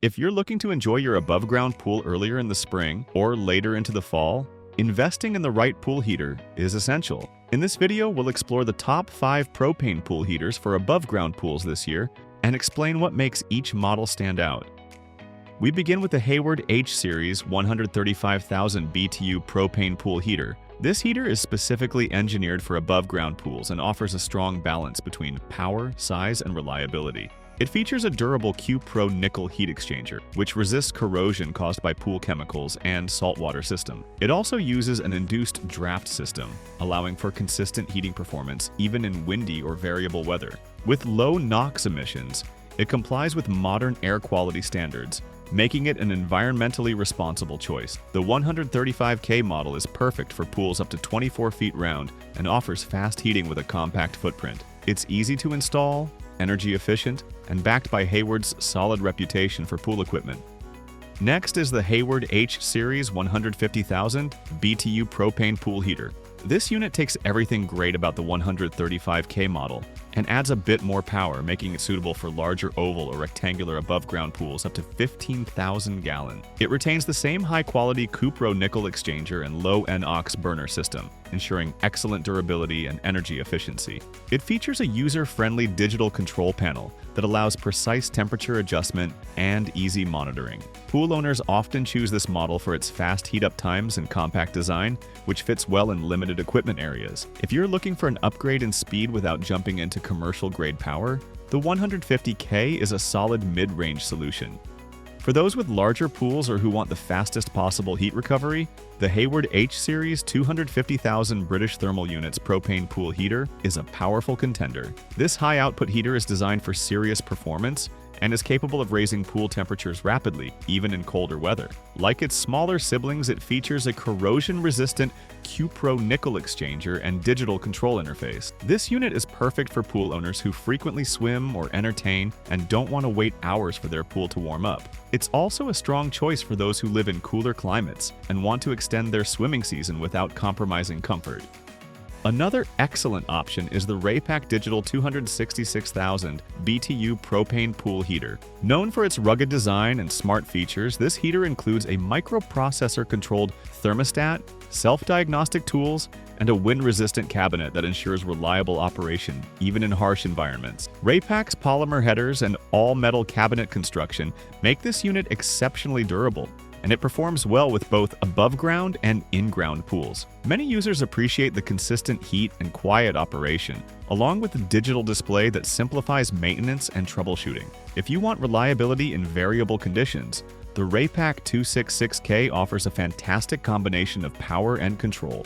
If you're looking to enjoy your above-ground pool earlier in the spring or later into the fall, investing in the right pool heater is essential. In this video, we'll explore the top 5 propane pool heaters for above-ground pools this year and explain what makes each model stand out. We begin with the Hayward H-Series 135,000 BTU propane pool heater. This heater is specifically engineered for above-ground pools and offers a strong balance between power, size, and reliability. It features a durable Q-Pro nickel heat exchanger, which resists corrosion caused by pool chemicals and saltwater system. It also uses an induced draft system, allowing for consistent heating performance even in windy or variable weather. With low NOx emissions, it complies with modern air quality standards, making it an environmentally responsible choice. The 135K model is perfect for pools up to 24 feet round and offers fast heating with a compact footprint. It's easy to install, energy efficient, and backed by Hayward's solid reputation for pool equipment. Next is the Hayward H-Series 150,000 BTU propane pool heater. This unit takes everything great about the 135K model and adds a bit more power, making it suitable for larger oval or rectangular above-ground pools up to 15,000 gallon. It retains the same high-quality Q-Pro nickel exchanger and low NOx burner system, ensuring excellent durability and energy efficiency. It features a user-friendly digital control panel that allows precise temperature adjustment and easy monitoring. Pool owners often choose this model for its fast heat-up times and compact design, which fits well in limited equipment areas. If you're looking for an upgrade in speed without jumping into commercial-grade power, the 150K is a solid mid-range solution. For those with larger pools or who want the fastest possible heat recovery, the Hayward H-Series 250,000 British thermal units propane pool heater is a powerful contender. This high-output heater is designed for serious performance and is capable of raising pool temperatures rapidly, even in colder weather. Like its smaller siblings, it features a corrosion-resistant Q-Pro nickel exchanger and digital control interface. This unit is perfect for pool owners who frequently swim or entertain and don't want to wait hours for their pool to warm up. It's also a strong choice for those who live in cooler climates and want to extend their swimming season without compromising comfort. Another excellent option is the Raypak Digital 266,000 BTU propane pool heater. Known for its rugged design and smart features, this heater includes a microprocessor-controlled thermostat, self-diagnostic tools, and a wind-resistant cabinet that ensures reliable operation, even in harsh environments. Raypak's polymer headers and all-metal cabinet construction make this unit exceptionally durable, and it performs well with both above-ground and in-ground pools. Many users appreciate the consistent heat and quiet operation, along with a digital display that simplifies maintenance and troubleshooting. If you want reliability in variable conditions, the Raypak 266K offers a fantastic combination of power and control.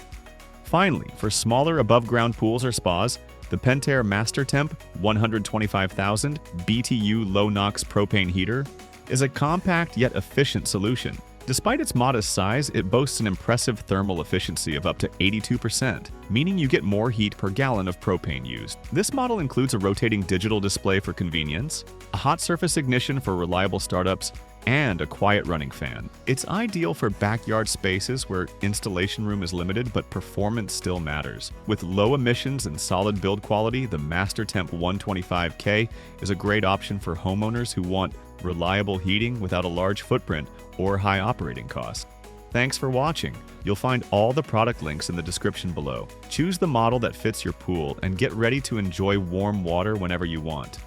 Finally, for smaller above-ground pools or spas, the Pentair MasterTemp 125,000 BTU Low-NOx propane heater is a compact yet efficient solution. Despite its modest size, it boasts an impressive thermal efficiency of up to 82%, meaning you get more heat per gallon of propane used. This model includes a rotating digital display for convenience, a hot surface ignition for reliable startups, and a quiet running fan. It's ideal for backyard spaces where installation room is limited but performance still matters. With low emissions and solid build quality, the MasterTemp 125K is a great option for homeowners who want reliable heating without a large footprint or high operating costs. Thanks for watching. You'll find all the product links in the description below. Choose the model that fits your pool and get ready to enjoy warm water whenever you want.